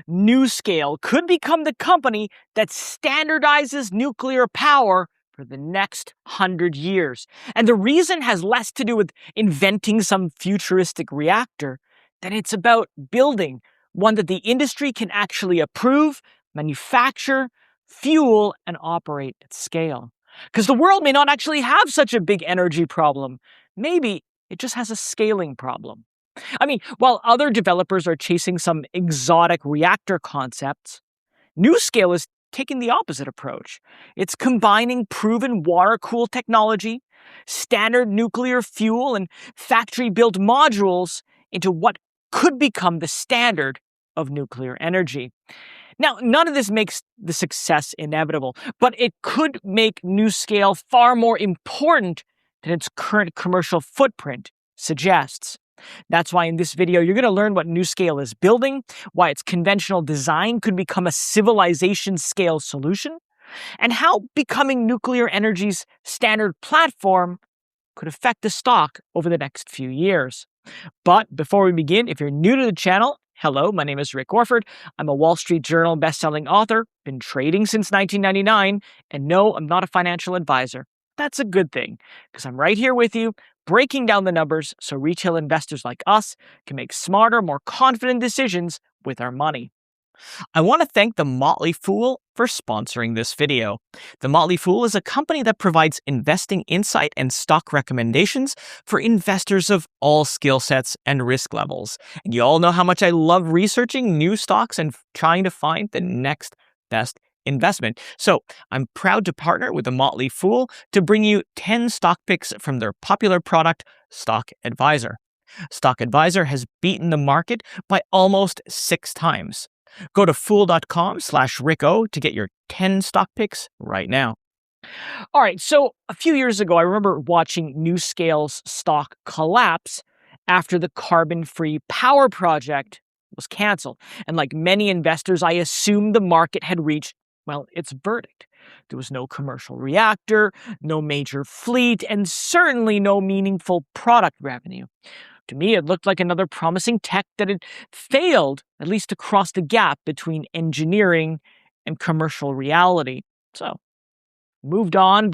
NuScale could become the company that standardizes nuclear power for the next 100 years. And the reason has less to do with inventing some futuristic reactor than it's about building one that the industry can actually approve, manufacture, fuel, and operate at scale. Because the world may not actually have such a big energy problem. Maybe it just has a scaling problem. I mean, while other developers are chasing some exotic reactor concepts, NuScale is taking the opposite approach. It's combining proven water-cooled technology, standard nuclear fuel, and factory-built modules into what could become the standard of nuclear energy. Now, none of this makes the success inevitable, but it could make NuScale far more important than its current commercial footprint suggests. That's why in this video, you're going to learn what NuScale is building, why its conventional design could become a civilization-scale solution, and how becoming nuclear energy's standard platform could affect the stock over the next few years. But before we begin, if you're new to the channel, hello, my name is Rick Orford. I'm a Wall Street Journal best-selling author, been trading since 1999, and no, I'm not a financial advisor. That's a good thing, because I'm right here with you, breaking down the numbers so retail investors like us can make smarter, more confident decisions with our money. I want to thank The Motley Fool for sponsoring this video. The Motley Fool is a company that provides investing insight and stock recommendations for investors of all skill sets and risk levels. And you all know how much I love researching new stocks and trying to find the next best investment. So I'm proud to partner with The Motley Fool to bring you 10 stock picks from their popular product, Stock Advisor. Stock Advisor has beaten the market by almost 6 times. Go to fool.com/Ricko to get your 10 stock picks right now. All right, so a few years ago, I remember watching NuScale's stock collapse after the carbon-free power project was canceled. And like many investors, I assumed the market had reached, well, its verdict. There was no commercial reactor, no major fleet, and certainly no meaningful product revenue. To me, it looked like another promising tech that had failed, at least to cross the gap between engineering and commercial reality. So, moved on,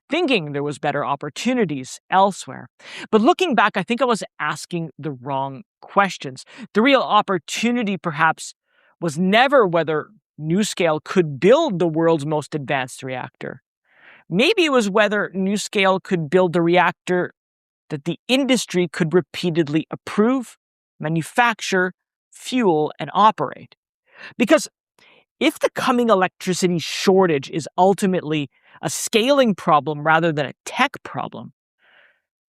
thinking there was better opportunities elsewhere. But looking back, I think I was asking the wrong questions. The real opportunity, perhaps, was never whether NuScale could build the world's most advanced reactor. Maybe it was whether NuScale could build the reactor that the industry could repeatedly approve, manufacture, fuel, and operate. Because if the coming electricity shortage is ultimately a scaling problem rather than a tech problem,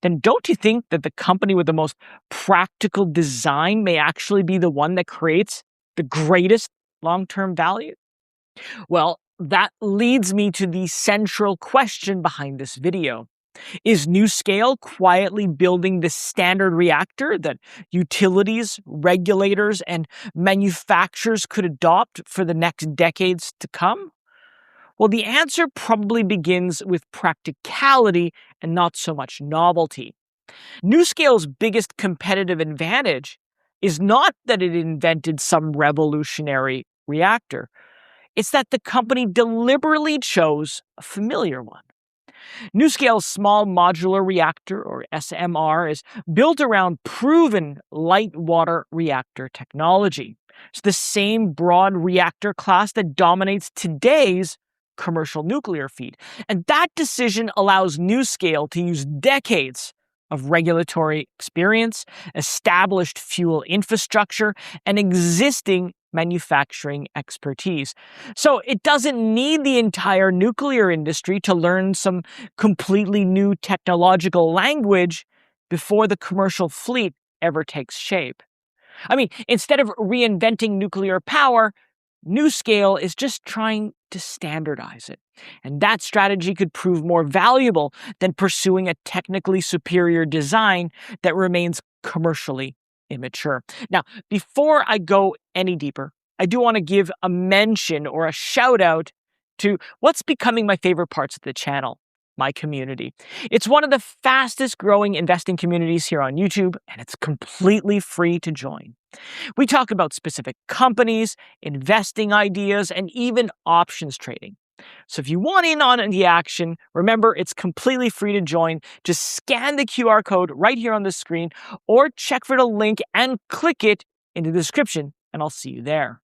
then don't you think that the company with the most practical design may actually be the one that creates the greatest long-term value? Well, that leads me to the central question behind this video. Is NuScale quietly building the standard reactor that utilities, regulators, and manufacturers could adopt for the next decades to come? Well, the answer probably begins with practicality and not so much novelty. NuScale's biggest competitive advantage is not that it invented some revolutionary reactor. It's that the company deliberately chose a familiar one. NuScale's small modular reactor, or SMR, is built around proven light water reactor technology. It's the same broad reactor class that dominates today's commercial nuclear fleet. And that decision allows NuScale to use decades of regulatory experience, established fuel infrastructure, and existing manufacturing expertise. So it doesn't need the entire nuclear industry to learn some completely new technological language before the commercial fleet ever takes shape. I mean, instead of reinventing nuclear power, NuScale is just trying to standardize it. And that strategy could prove more valuable than pursuing a technically superior design that remains commercially immature. Now, before I go any deeper, I do want to give a mention or a shout out to what's becoming my favorite parts of the channel, my community. It's one of the fastest growing investing communities here on YouTube, and it's completely free to join. We talk about specific companies, investing ideas, and even options trading. So if you want in on the action, remember it's completely free to join. Just scan the QR code right here on the screen or check for the link and click it in the description, and I'll see you there.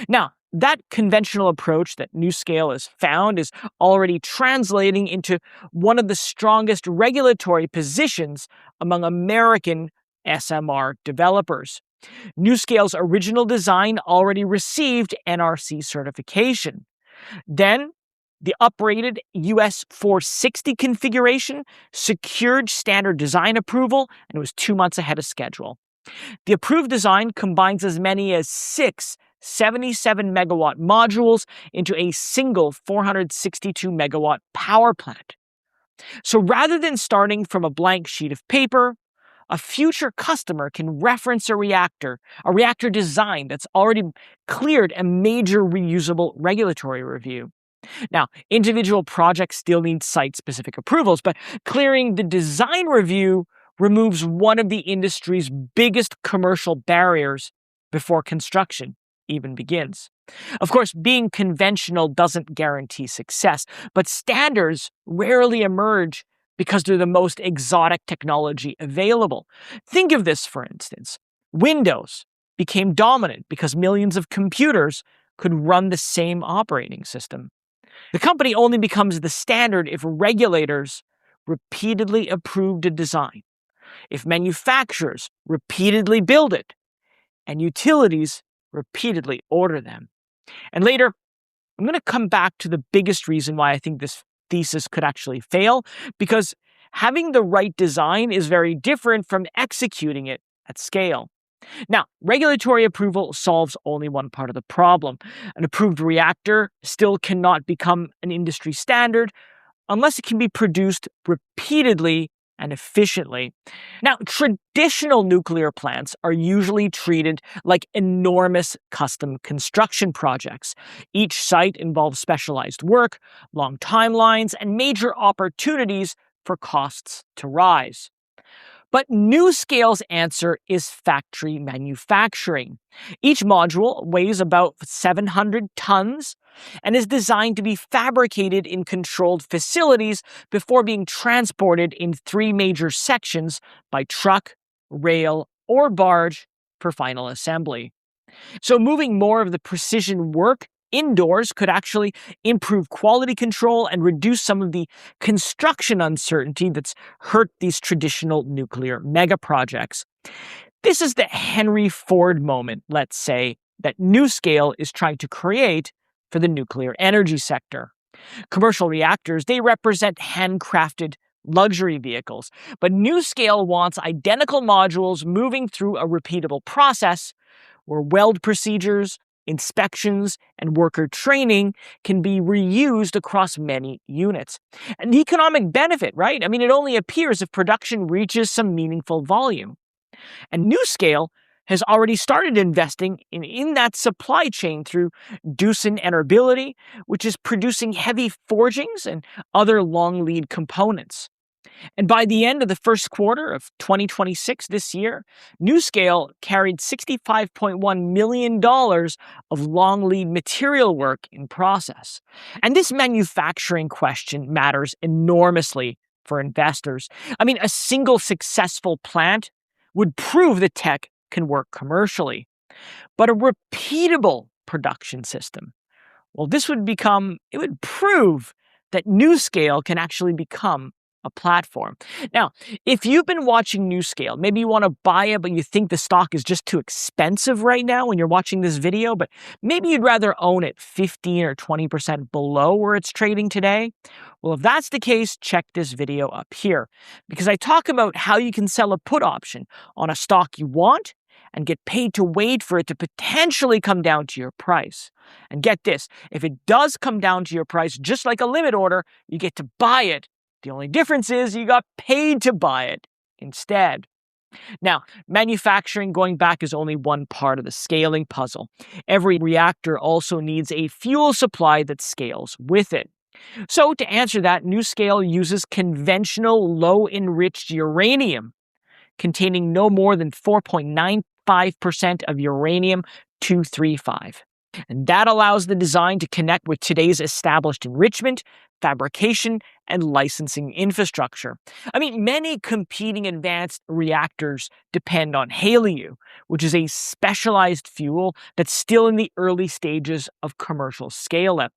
Now, that conventional approach that NuScale has found is already translating into one of the strongest regulatory positions among American SMR developers. NuScale's original design already received NRC certification. Then, the uprated US 460 configuration secured standard design approval and was 2 months ahead of schedule. The approved design combines as many as 6 77 megawatt modules into a single 462 megawatt power plant. So rather than starting from a blank sheet of paper, a future customer can reference a reactor design that's already cleared a major reusable regulatory review. Now, individual projects still need site-specific approvals, but clearing the design review removes one of the industry's biggest commercial barriers before construction even begins. Of course, being conventional doesn't guarantee success, but standards rarely emerge because they're the most exotic technology available. Think of this, for instance. Windows became dominant because millions of computers could run the same operating system. The company only becomes the standard if regulators repeatedly approve a design, if manufacturers repeatedly build it, and utilities repeatedly order them. And later, I'm going to come back to the biggest reason why I think this thesis could actually fail, because having the right design is very different from executing it at scale. Now, regulatory approval solves only one part of the problem. An approved reactor still cannot become an industry standard unless it can be produced repeatedly and efficiently. Now, traditional nuclear plants are usually treated like enormous custom construction projects. Each site involves specialized work, long timelines, and major opportunities for costs to rise. But NuScale's answer is factory manufacturing. Each module weighs about 700 tons and is designed to be fabricated in controlled facilities before being transported in 3 major sections by truck, rail, or barge for final assembly. So moving more of the precision work indoors could actually improve quality control and reduce some of the construction uncertainty that's hurt these traditional nuclear mega projects. This is the Henry Ford moment, let's say, that NuScale is trying to create for the nuclear energy sector. Commercial reactors, they represent handcrafted luxury vehicles, but NuScale wants identical modules moving through a repeatable process where weld procedures, inspections, and worker training can be reused across many units. An economic benefit, right? I mean, it only appears if production reaches some meaningful volume. And NuScale has already started investing in that supply chain through Doosan Enerbility, which is producing heavy forgings and other long lead components. And by the end of the first quarter of 2026 this year, NuScale carried $65.1 million of long lead material work in process. And this manufacturing question matters enormously for investors. I mean, a single successful plant would prove the tech can work commercially. But a repeatable production system, well, it would prove that NuScale can actually become a platform. Now, if you've been watching NuScale, maybe you want to buy it, but you think the stock is just too expensive right now when you're watching this video, but maybe you'd rather own it 15 or 20% below where it's trading today. Well, if that's the case, check this video up here, because I talk about how you can sell a put option on a stock you want and get paid to wait for it to potentially come down to your price. And get this, if it does come down to your price, just like a limit order, you get to buy it. The only difference is you got paid to buy it instead. Now, manufacturing, going back, is only one part of the scaling puzzle. Every reactor also needs a fuel supply that scales with it. So to answer that, NuScale uses conventional low-enriched uranium containing no more than 4.9% 95% of uranium-235. And that allows the design to connect with today's established enrichment, fabrication, and licensing infrastructure. Many competing advanced reactors depend on HALEU, which is a specialized fuel that's still in the early stages of commercial scale-up.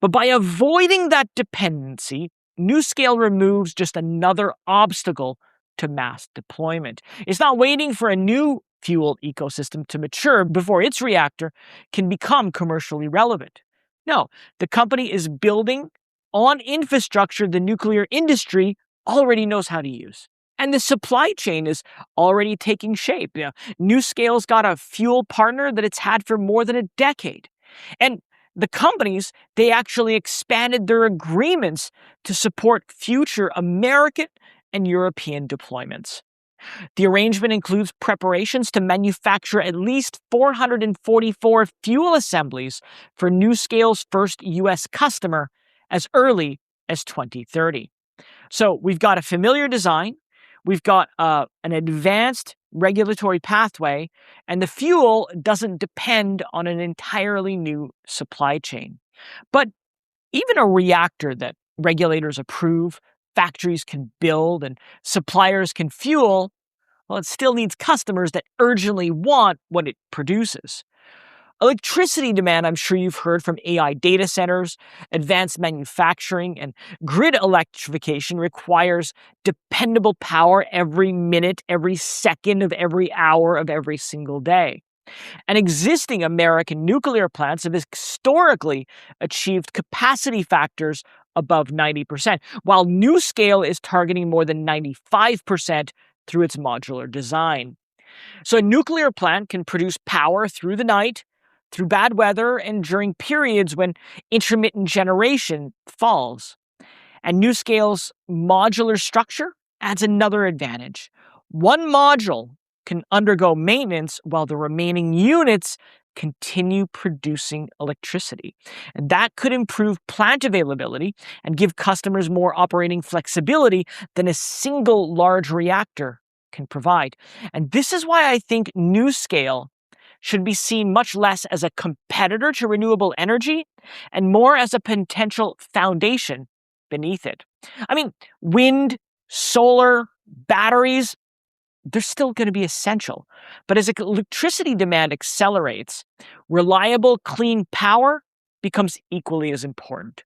But by avoiding that dependency, NuScale removes just another obstacle to mass deployment. It's not waiting for a new fuel ecosystem to mature before its reactor can become commercially relevant. No, the company is building on infrastructure the nuclear industry already knows how to use. And the supply chain is already taking shape. NuScale's got a fuel partner that it's had for more than a decade. And the companies, they actually expanded their agreements to support future American and European deployments. The arrangement includes preparations to manufacture at least 444 fuel assemblies for NuScale's first U.S. customer as early as 2030. So we've got a familiar design, we've got an advanced regulatory pathway, and the fuel doesn't depend on an entirely new supply chain. But even a reactor that regulators approve, factories can build, and suppliers can fuel, well, it still needs customers that urgently want what it produces. Electricity demand, I'm sure you've heard from AI data centers, advanced manufacturing, and grid electrification requires dependable power every minute, every second of every hour of every single day. And existing American nuclear plants have historically achieved capacity factors above 90%, while NuScale is targeting more than 95% through its modular design. So a nuclear plant can produce power through the night, through bad weather, and during periods when intermittent generation falls. And NuScale's modular structure adds another advantage. One module can undergo maintenance while the remaining units continue producing electricity. And that could improve plant availability and give customers more operating flexibility than a single large reactor can provide. And this is why I think NuScale should be seen much less as a competitor to renewable energy and more as a potential foundation beneath it. Wind, solar, batteries, they're still going to be essential. But as electricity demand accelerates, reliable, clean power becomes equally as important.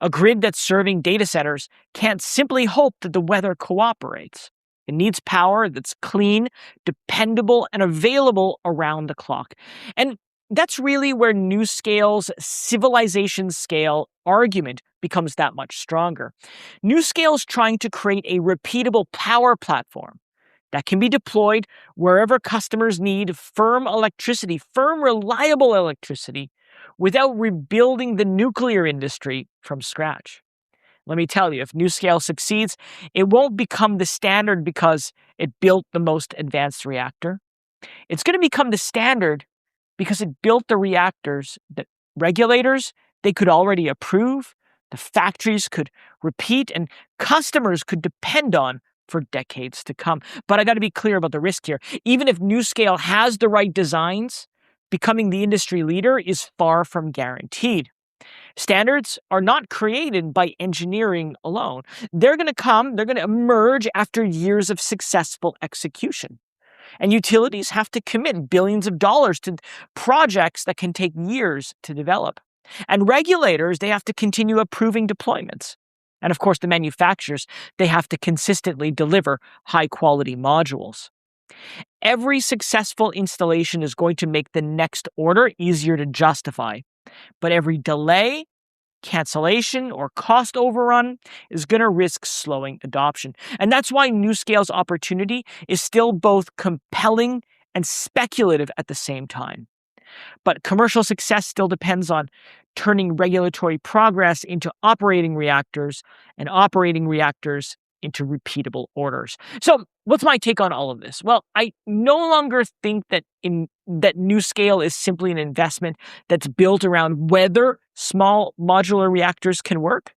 A grid that's serving data centers can't simply hope that the weather cooperates. It needs power that's clean, dependable, and available around the clock. And that's really where NuScale's civilization scale argument becomes that much stronger. NuScale's trying to create a repeatable power platform that can be deployed wherever customers need firm electricity, firm, reliable electricity, without rebuilding the nuclear industry from scratch. Let me tell you, if NuScale succeeds, it won't become the standard because it built the most advanced reactor. It's going to become the standard because it built the reactors that regulators, they could already approve, the factories could repeat, and customers could depend on for decades to come. But I got to be clear about the risk here. Even if NuScale has the right designs, becoming the industry leader is far from guaranteed. Standards are not created by engineering alone. They're going to emerge after years of successful execution. And utilities have to commit billions of dollars to projects that can take years to develop. And regulators, they have to continue approving deployments. And of course, the manufacturers, they have to consistently deliver high-quality modules. Every successful installation is going to make the next order easier to justify. But every delay, cancellation, or cost overrun is going to risk slowing adoption. And that's why NuScale's opportunity is still both compelling and speculative at the same time. But commercial success still depends on turning regulatory progress into operating reactors and operating reactors into repeatable orders. So what's my take on all of this? Well, I no longer think that NuScale is simply an investment that's built around whether small modular reactors can work.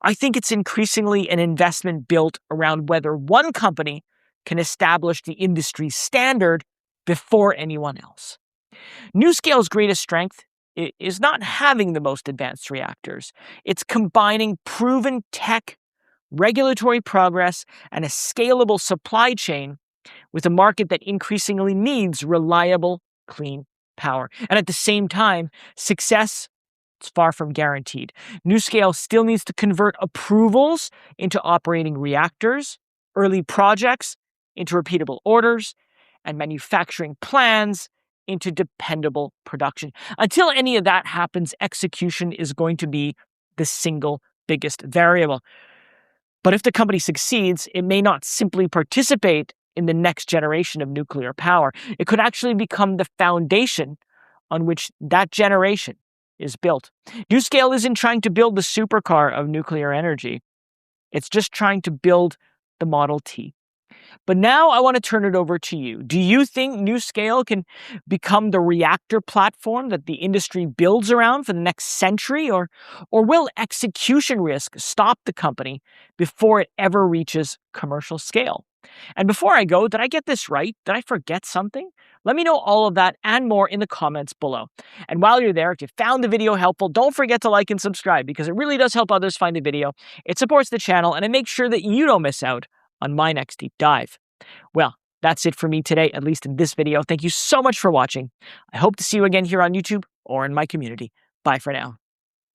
I think it's increasingly an investment built around whether one company can establish the industry standard before anyone else. NuScale's greatest strength is not having the most advanced reactors. It's combining proven tech, regulatory progress, and a scalable supply chain with a market that increasingly needs reliable, clean power. And at the same time, success is far from guaranteed. NuScale still needs to convert approvals into operating reactors, early projects into repeatable orders, and manufacturing plans into dependable production. Until any of that happens, execution is going to be the single biggest variable. But if the company succeeds, it may not simply participate in the next generation of nuclear power. It could actually become the foundation on which that generation is built. NuScale isn't trying to build the supercar of nuclear energy. It's just trying to build the Model T. But now I want to turn it over to you. Do you think NuScale can become the reactor platform that the industry builds around for the next century? Or will execution risk stop the company before it ever reaches commercial scale? And before I go, did I get this right? Did I forget something? Let me know all of that and more in the comments below. And while you're there, if you found the video helpful, don't forget to like and subscribe because it really does help others find the video. It supports the channel and it makes sure that you don't miss out on my next deep dive. Well, that's it for me today, at least in this video. Thank you so much for watching. I hope to see you again here on YouTube or in my community. Bye for now.